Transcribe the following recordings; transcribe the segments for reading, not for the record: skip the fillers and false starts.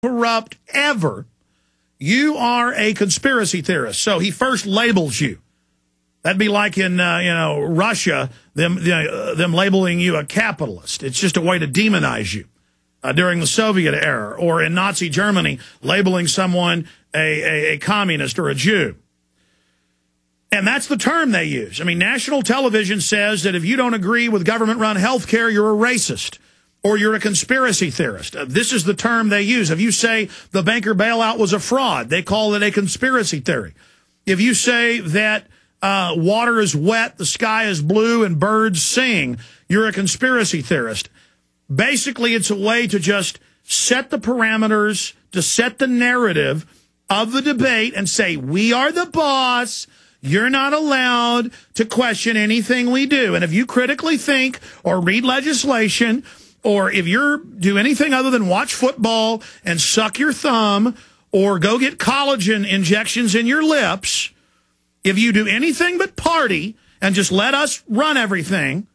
corrupt ever, you are a conspiracy theorist. So he first labels you. That'd be like in Russia, them labeling you a capitalist. It's just a way to demonize you during the Soviet era, or in Nazi Germany, labeling someone a communist or a Jew. And that's the term they use. I mean, national television says that if you don't agree with government-run health care, you're a racist or you're a conspiracy theorist. This is the term they use. If you say the banker bailout was a fraud, they call it a conspiracy theory. If you say that water is wet, the sky is blue, and birds sing, you're a conspiracy theorist. Basically, it's a way to just set the parameters, to set the narrative of the debate and say, we are the boss. You're not allowed to question anything we do. And if you critically think or read legislation, or if you do anything other than watch football and suck your thumb or go get collagen injections in your lips, if you do anything but party and just let us run everything,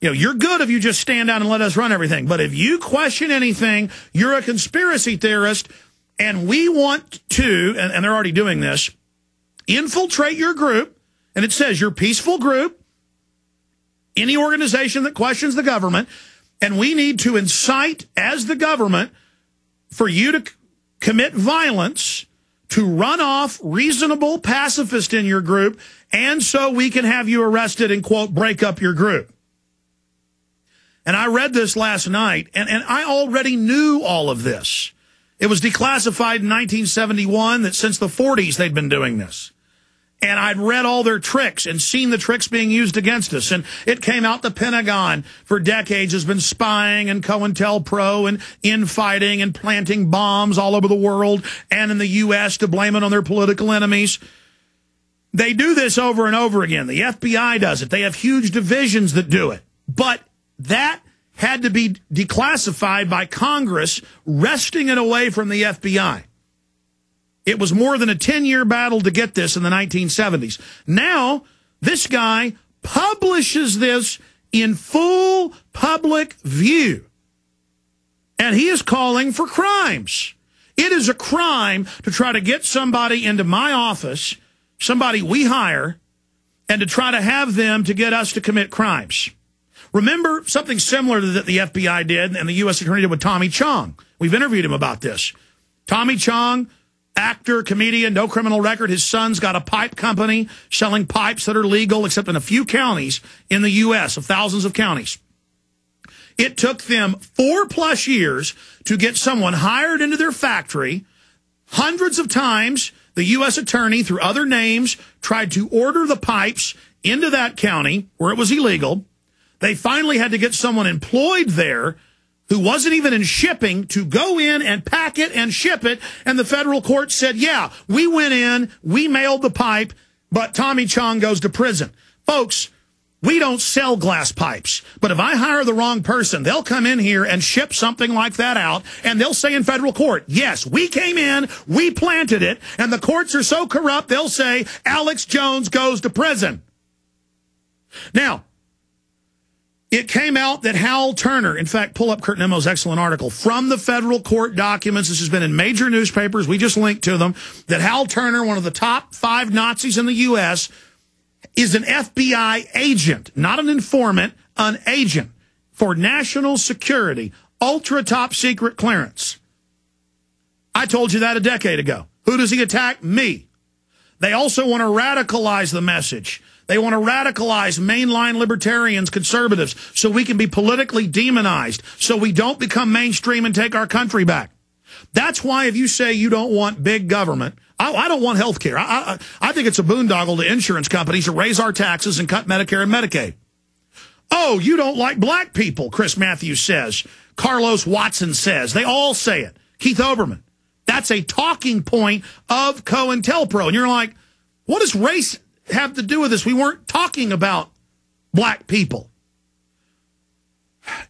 you're good if you just stand down and let us run everything. But if you question anything, you're a conspiracy theorist, and we want to, and they're already doing this, infiltrate your group, and it says your peaceful group, any organization that questions the government, and we need to incite, as the government, for you to commit violence, to run off reasonable pacifists in your group, and so we can have you arrested and, quote, break up your group. And I read this last night, and I already knew all of this. It was declassified in 1971 that since the 40s they'd been doing this. And I'd read all their tricks and seen the tricks being used against us. And it came out the Pentagon for decades has been spying and COINTELPRO and infighting and planting bombs all over the world and in the U.S. to blame it on their political enemies. They do this over and over again. The FBI does it. They have huge divisions that do it. But that had to be declassified by Congress, wresting it away from the FBI. It was more than a 10-year battle to get this in the 1970s. Now, this guy publishes this in full public view. And he is calling for crimes. It is a crime to try to get somebody into my office, somebody we hire, and to try to have them to get us to commit crimes. Remember something similar that the FBI did and the U.S. Attorney did with Tommy Chong. We've interviewed him about this. Tommy Chong, actor, comedian, no criminal record. His son's got a pipe company selling pipes that are legal, except in a few counties in the U.S., of thousands of counties. It took them 4+ years to get someone hired into their factory. Hundreds of times, the U.S. attorney, through other names, tried to order the pipes into that county where it was illegal. They finally had to get someone employed there who wasn't even in shipping to go in and pack it and ship it. And the federal court said, yeah, we went in, we mailed the pipe, but Tommy Chong goes to prison. Folks, we don't sell glass pipes. But if I hire the wrong person, they'll come in here and ship something like that out, and they'll say in federal court, yes, we came in, we planted it, and the courts are so corrupt, they'll say Alex Jones goes to prison. Now, it came out that Hal Turner, in fact, pull up Kurt Nemo's excellent article from the federal court documents. This has been in major newspapers. We just linked to them. That Hal Turner, one of the top 5 Nazis in the U.S., is an FBI agent, not an informant, an agent for national security, ultra top secret clearance. I told you that a decade ago. Who does he attack? Me. They also want to radicalize the message. They want to radicalize mainline libertarians, conservatives, so we can be politically demonized, so we don't become mainstream and take our country back. That's why if you say you don't want big government, I don't want health care. I think it's a boondoggle to insurance companies to raise our taxes and cut Medicare and Medicaid. Oh, you don't like black people, Chris Matthews says. Carlos Watson says. They all say it. Keith Oberman. That's a talking point of COINTELPRO. And you're like, what does race have to do with this? We weren't talking about black people.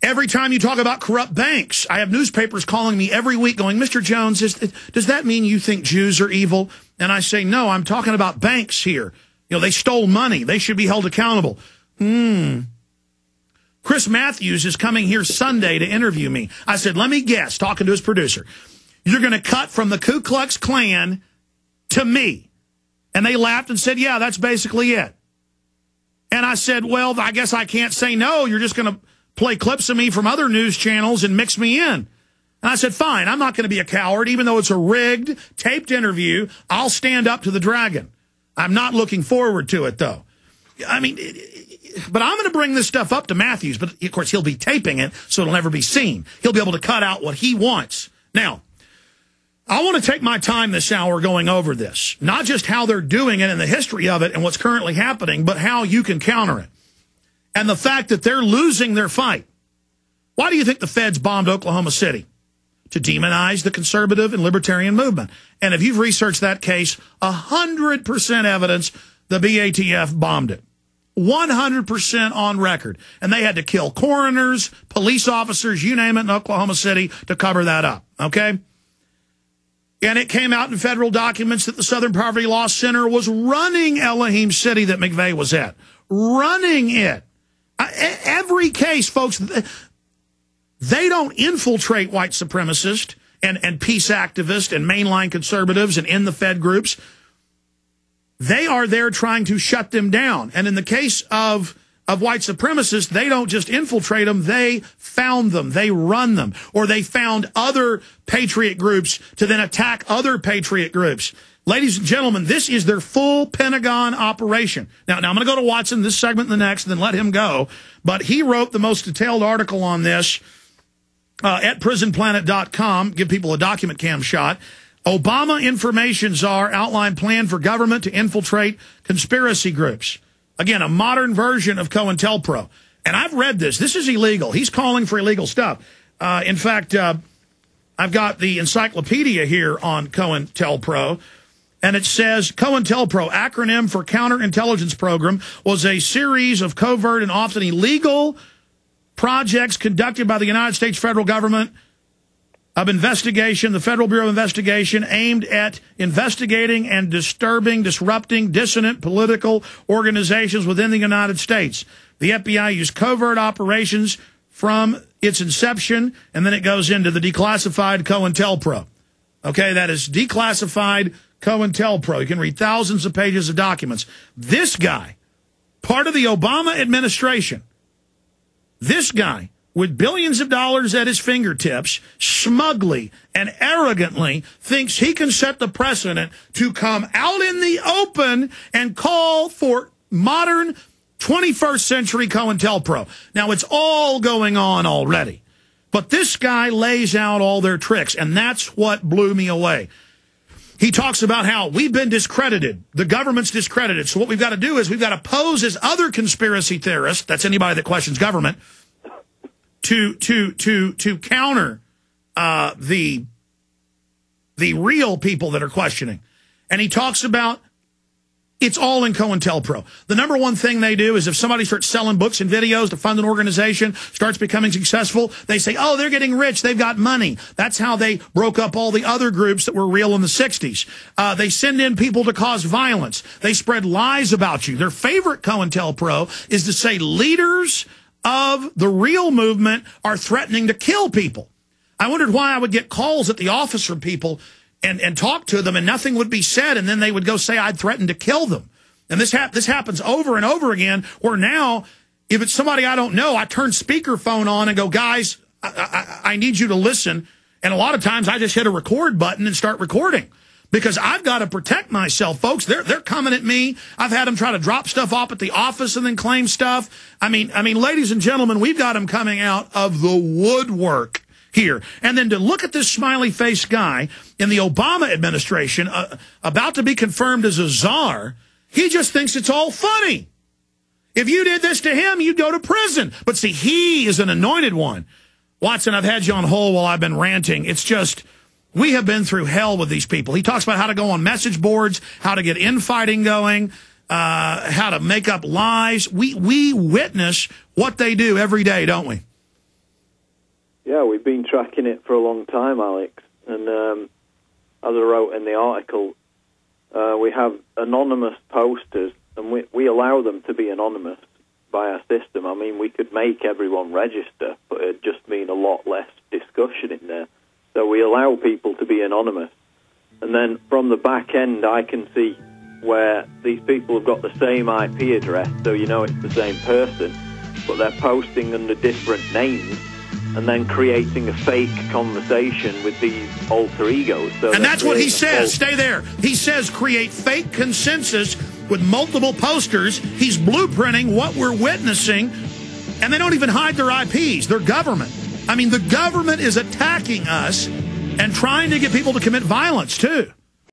Every time you talk about corrupt banks, I have newspapers calling me every week going, Mr. Jones, does that mean you think Jews are evil? And I say, no, I'm talking about banks here. You know, they stole money. They should be held accountable. Chris Matthews is coming here Sunday to interview me. I said, let me guess, talking to his producer, you're going to cut from the Ku Klux Klan to me. And they laughed and said, yeah, that's basically it. And I said, well, I guess I can't say no. You're just going to play clips of me from other news channels and mix me in. And I said, fine, I'm not going to be a coward. Even though it's a rigged, taped interview, I'll stand up to the dragon. I'm not looking forward to it, though. I mean, but I'm going to bring this stuff up to Matthews. But, of course, he'll be taping it, so it'll never be seen. He'll be able to cut out what he wants. Now, I want to take my time this hour going over this, not just how they're doing it and the history of it and what's currently happening, but how you can counter it. And the fact that they're losing their fight. Why do you think the feds bombed Oklahoma City? To demonize the conservative and libertarian movement. And if you've researched that case, 100% evidence the BATF bombed it. 100% on record. And they had to kill coroners, police officers, you name it, in Oklahoma City to cover that up. Okay? And it came out in federal documents that the Southern Poverty Law Center was running Elohim City that McVeigh was at. Running it. Every case, folks, they don't infiltrate white supremacists and peace activists and mainline conservatives and in the Fed groups. They are there trying to shut them down. And in the case of white supremacists, they don't just infiltrate them, they found them, they run them, or they found other patriot groups to then attack other patriot groups. Ladies and gentlemen, this is their full Pentagon operation. Now I'm going to go to Watson this segment and the next, and then let him go. But he wrote the most detailed article on this at prisonplanet.com. Give people a document cam shot. Obama Information Czar outlined plan for government to infiltrate conspiracy groups. Again, a modern version of COINTELPRO. And I've read this. This is illegal. He's calling for illegal stuff. In fact, I've got the encyclopedia here on COINTELPRO. And it says, COINTELPRO, acronym for Counterintelligence Program, was a series of covert and often illegal projects conducted by the United States federal government of investigation, the Federal Bureau of Investigation, aimed at investigating and disrupting dissonant political organizations within the United States. The FBI used covert operations from its inception, and then it goes into the declassified COINTELPRO. Okay, that is declassified COINTELPRO. You can read thousands of pages of documents. This guy, part of the Obama administration, this guy, with billions of dollars at his fingertips, smugly and arrogantly thinks he can set the precedent to come out in the open and call for modern 21st century COINTELPRO. Now, it's all going on already. But this guy lays out all their tricks, and that's what blew me away. He talks about how we've been discredited. The government's discredited. So what we've got to do is we've got to pose as other conspiracy theorists, that's anybody that questions government, to counter the real people that are questioning. And he talks about it's all in COINTELPRO. The number one thing they do is if somebody starts selling books and videos to fund an organization, starts becoming successful, they say, oh, they're getting rich, they've got money. That's how they broke up all the other groups that were real in the 60s. They send in people to cause violence. They spread lies about you. Their favorite COINTELPRO is to say leaders of the real movement are threatening to kill people. I wondered why I would get calls at the office from people and talk to them and nothing would be said, and then they would go say I'd threatened to kill them. And this happens over and over again, where now, if it's somebody I don't know, I turn speakerphone on and go, guys, I need you to listen. And a lot of times I just hit a record button and start recording. Because I've got to protect myself, folks. They're coming at me. I've had them try to drop stuff off at the office and then claim stuff. I mean, ladies and gentlemen, we've got them coming out of the woodwork here. And then to look at this smiley-faced guy in the Obama administration about to be confirmed as a czar, he just thinks it's all funny. If you did this to him, you'd go to prison. But see, he is an anointed one. Watson, I've had you on hold while I've been ranting. It's just, we have been through hell with these people. He talks about how to go on message boards, how to get infighting going, how to make up lies. We witness what they do every day, don't we? Yeah, we've been tracking it for a long time, Alex. And as I wrote in the article, we have anonymous posters, and we allow them to be anonymous by our system. I mean, we could make everyone register, but it'd just mean a lot less discussion in there. So we allow people to be anonymous. And then from the back end, I can see where these people have got the same IP address, so you know it's the same person, but they're posting under different names and then creating a fake conversation with these alter egos. So and that's what he says. Stay there. He says create fake consensus with multiple posters. He's blueprinting what we're witnessing, and they don't even hide their IPs. They're government. I mean, the government is attacking us and trying to get people to commit violence, too.